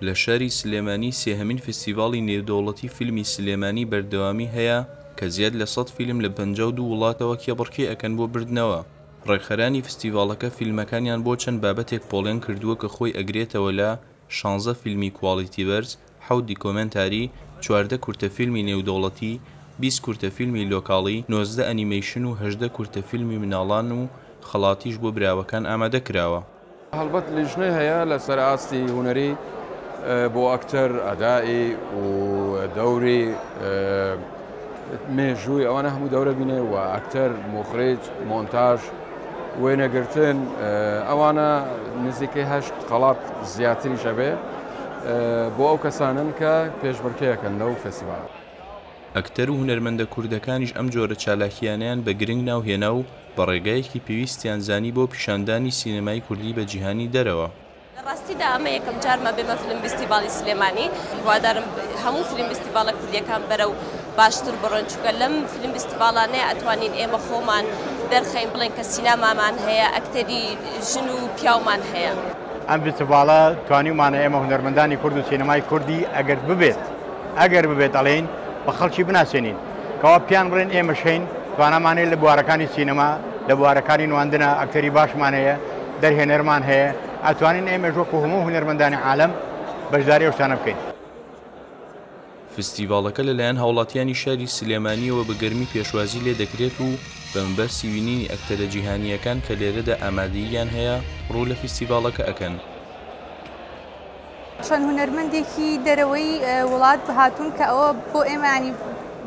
لە شاری سلێمانی سێهەمین فستیڤاڵی نێودەوڵەتی فیلمی سلێمانی بەردەوامی هەیە کە زیاد لە 100 فیلم لە 52 وڵاتەوە کێبڕکێ ئەکەن بۆ بردنەوە. ڕێکخەرانی فستیڤاڵەکە فیلمەکانیان بۆ چەند بابەتێک پۆڵێن کردووە کە خۆی ئەگرێتەوە لە 16 فیلمی کواڵیتی بەرز، 7 دیکۆمنتاری، 14 کورتەفیلمی نێودەوڵەتی، 20 کورتەفیلمی لۆکاڵی، 19 ئەنیمەیشن و 18 کورتەفیلمی مناڵان و خەڵاتیش بۆ براوەکان ئامادە کراوە. هەڵبەت لیژنەی هەیە لەسەر ئاستی هونەری بۆ ئەکتەر ئەدایی و دەوری مێژووی ئەوانە هەموو دەورە بینێ و ئەکتەر، مخرج، مۆنتاژ، وێنەگرتن ئەوانە نزیکەی 8 قەڵات زیاتری شەبێ بۆ ئەو کەسانن کە پێشبڕکێیەکەن لەو فستیڤاڵ. ئەکتەر و هونەرمەندە کوردەکانیش ئەم جۆرە چالاکیانیان بە گرنگ ناوهێنا و بە ڕێگایەکی پێویستیان زانی بۆ پیشاندانی سینەمای کوردی بە جیهانی دەرەوە. ڕاستیدا ئەمە یەکەم جارمە بێمە فیلم فستیڤاڵی سلێمانی. هیوادارم هەموو فیلم فستیڤاڵە کوردیەکان بەرەو باشتر بڕۆن، چونکە لەم فیلم فستیڤاڵانەیە ئەتوانین ئێمە خۆمان دەرخەین بڵێن کە سینەمامان هەیە، ئەکتەری ژن و پیاومان هەیە. ئەم فستیڤاڵە توانیمانە ئێمە هونەرمەندانی کورد و سینەمای کوردی ئەگەر ببێت ئەڵێن بە خەڵکی بناسێنین کەوا پیان بڵێن ئێمە شەین توانامانەیە لە بوارەکانی سینەما، لە بوارەکانی نواندنە ئەکتەری باشمان هەیە، دەرهێنەرمان هەیە، ئەتوانین ئێمە وەکو هەموو هونەرمەندانی عالەم بەشداری ئەو شتانە بکەین. فستیڤاڵەکە لەلایەن هاوڵاتیانی شاری سلێمانیەوە بە گەرمی پێشوازی لێ دەکرێت و بەمبەر سیوینینی ئەکتەرە جیهانیەکان کە لێرەدا ئامادەییان هەیە ڕوو لە فستیڤاڵەکە ئەکەن. چەند هونەرمەندێکی دەرەوەی وڵات هاتوون کە ئەوە بۆ ئێمە ینی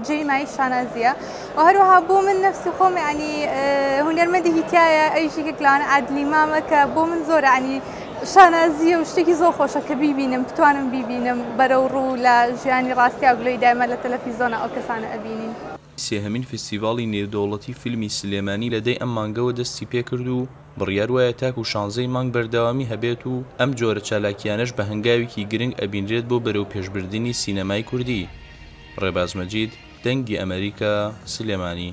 جێی مای شانازیە و هەروەها بۆ من نفسی خۆم ینی هونەرمەندێکی تایە ئەیشێکێک لەوانە عادلی مامە کە بۆ من زۆر ینی شانازیە و شتێکی زۆر خۆشە کە بیبینم، بتوانم بیبینم بەرەو ڕوو لە ژیانی ڕاستیا و گلۆی دایمە لە تەلەڤیزۆنە ئەو کەسانە ئەبینین. سێهەمین فستیڤاڵی نێودەوڵەتی فیلمی سلێمانی لەدەی ئەم مانگەوە دەستی پێکرد و بڕیار وایە تاک و 16 مانگ بەردەوامی هەبێت و ئەم جۆرە چالاکیانەش بە هەنگاوێکی گرنگ ئەبینرێت بۆ بەرەو پێشبردننی سینەمای کوردی. ڕێباز مەجید، دەنگی ئەمریکا، سلێمانی.